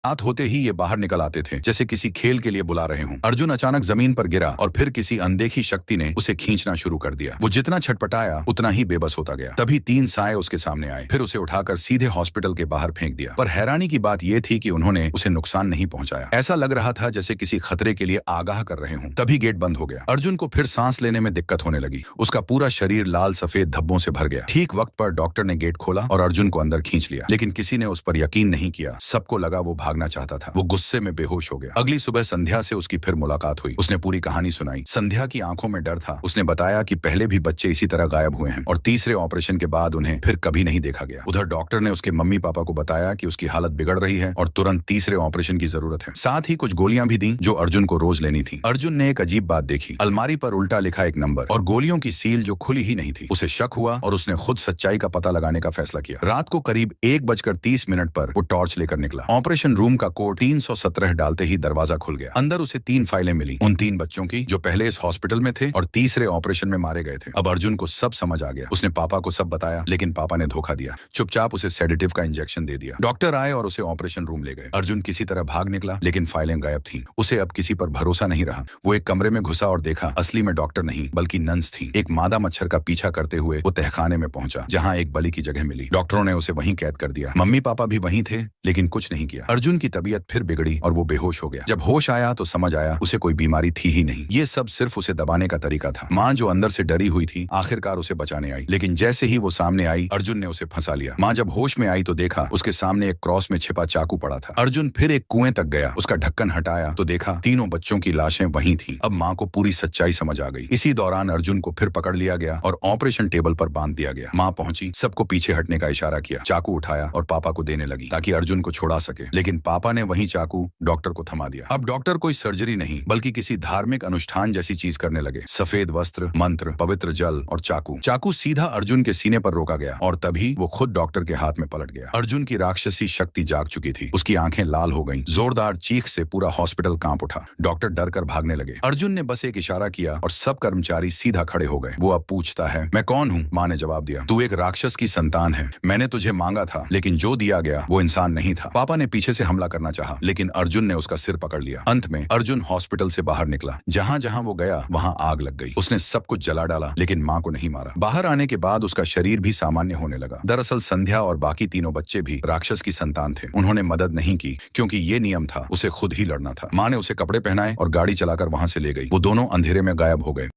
रात होते ही ये बाहर निकल आते थे जैसे किसी खेल के लिए बुला रहे हों। अर्जुन अचानक जमीन पर गिरा और फिर किसी अनदेखी शक्ति ने उसे खींचना शुरू कर दिया। वो जितना छटपटाया उतना ही बेबस होता गया। तभी 3 साए उसके सामने आए, फिर उसे उठाकर सीधे हॉस्पिटल के बाहर फेंक दिया। पर हैरानी की बात यह थी कि उन्होंने उसे नुकसान नहीं पहुंचाया। ऐसा लग रहा था जैसे किसी खतरे के लिए आगाह कर रहे हों। तभी गेट बंद हो गया। अर्जुन को फिर सांस लेने में दिक्कत होने लगी। उसका पूरा शरीर लाल सफेद धब्बों से भर गया। ठीक वक्त पर डॉक्टर ने गेट खोला और अर्जुन को अंदर खींच लिया, लेकिन किसी ने उस पर यकीन नहीं किया। सबको लगा वो भागना चाहता था। वो गुस्से में बेहोश हो गया। अगली सुबह संध्या से उसकी फिर मुलाकात हुई। उसने पूरी कहानी सुनाई। संध्या की आंखों में डर था। उसने बताया कि पहले भी बच्चे इसी तरह गायब हुए हैं और तीसरे ऑपरेशन के बाद उन्हें फिर कभी नहीं देखा गया। उधर डॉक्टर ने उसके मम्मी पापा को बताया कि उसकी हालत बिगड़ रही है और तुरंत तीसरे ऑपरेशन की जरूरत है। साथ ही कुछ गोलियां भी दी जो अर्जुन को रोज लेनी थी। अर्जुन ने एक अजीब बात देखी। अलमारी पर उल्टा लिखा एक नंबर और गोलियों की सील जो खुली ही नहीं थी। उसे शक हुआ और उसने खुद सच्चाई का पता लगाने का फैसला किया। रात को करीब 1:30 पर वो टॉर्च लेकर निकला। ऑपरेशन रूम का कोड 317 डालते ही दरवाजा खुल गया। अंदर उसे 3 फाइलें मिली, उन 3 बच्चों की जो पहले इस हॉस्पिटल में थे और तीसरे ऑपरेशन में मारे गए थे। अब अर्जुन को सब समझ आ गया। उसने पापा को सब बताया, लेकिन पापा ने धोखा दिया। चुपचाप उसे सेडेटिव का इंजेक्शन दे दिया। डॉक्टर आए और उसे ऑपरेशन रूम ले गए। अर्जुन किसी तरह भाग निकला, लेकिन फाइलें गायब थीं। उसे अब किसी पर भरोसा नहीं रहा। वो एक कमरे में घुसा और देखा असली में डॉक्टर नहीं बल्कि नन्स थी। एक मादा मच्छर का पीछा करते हुए वो तहखाने में पहुंचा, जहां एक बलि की जगह मिली। डॉक्टरों ने उसे वहीं कैद कर दिया। मम्मी पापा भी वहीं थे, लेकिन कुछ नहीं किया। अर्जुन की तबीयत फिर बिगड़ी और वो बेहोश हो गया। जब होश आया तो समझ आया उसे कोई बीमारी थी ही नहीं। ये सब सिर्फ उसे दबाने का तरीका था। माँ जो अंदर से डरी हुई थी आखिरकार उसे बचाने आई, लेकिन जैसे ही वो सामने आई अर्जुन ने उसे फंसा लिया। माँ जब होश में आई तो देखा उसके सामने एक क्रॉस में छिपा चाकू पड़ा था। अर्जुन फिर एक कुएं तक गया। उसका ढक्कन हटाया तो देखा तीनों बच्चों की लाशें वहीं थीं। अब माँ को पूरी सच्चाई समझ आ गई। इसी दौरान अर्जुन को फिर पकड़ लिया गया और ऑपरेशन टेबल पर बांध दिया गया। माँ पहुंची, सबको पीछे हटने का इशारा किया, चाकू उठाया और पापा को देने लगी ताकि अर्जुन को छुड़ा सके, लेकिन पापा ने वही चाकू डॉक्टर को थमा दिया। अब डॉक्टर कोई सर्जरी नहीं बल्कि किसी धार्मिक अनुष्ठान जैसी चीज करने लगे। सफेद वस्त्र, मंत्र, पवित्र जल और चाकू सीधा अर्जुन के सीने पर रोका गया और तभी वो खुद डॉक्टर के हाथ में पलट गया। अर्जुन की राक्षसी शक्ति जाग चुकी थी। उसकी आंखें लाल हो गईं। जोरदार चीख से पूरा हॉस्पिटल कांप उठा। डॉक्टर डर कर भागने लगे। अर्जुन ने बस एक इशारा किया और सब कर्मचारी सीधा खड़े हो गए। वो अब पूछता है, मैं कौन हूँ? माँ ने जवाब दिया, तू एक राक्षस की संतान है। मैंने तुझे मांगा था, लेकिन जो दिया गया वो इंसान नहीं था। पापा ने पीछे से हमला करना चाहा, लेकिन अर्जुन ने उसका सिर पकड़ लिया। अंत में अर्जुन हॉस्पिटल से बाहर निकला। जहां जहां वो गया वहां आग लग गई। उसने सब कुछ जला डाला, लेकिन माँ को नहीं मारा। बाहर आने के बाद उसका शरीर भी सामान्य होने लगा। दरअसल संध्या और बाकी तीनों बच्चे भी राक्षस की संतान थे। उन्होंने मदद नहीं की क्योंकि ये नियम था, उसे खुद ही लड़ना था। माँ ने उसे कपड़े पहनाए और गाड़ी चलाकर वहां से ले गई। वो दोनों अंधेरे में गायब हो गए।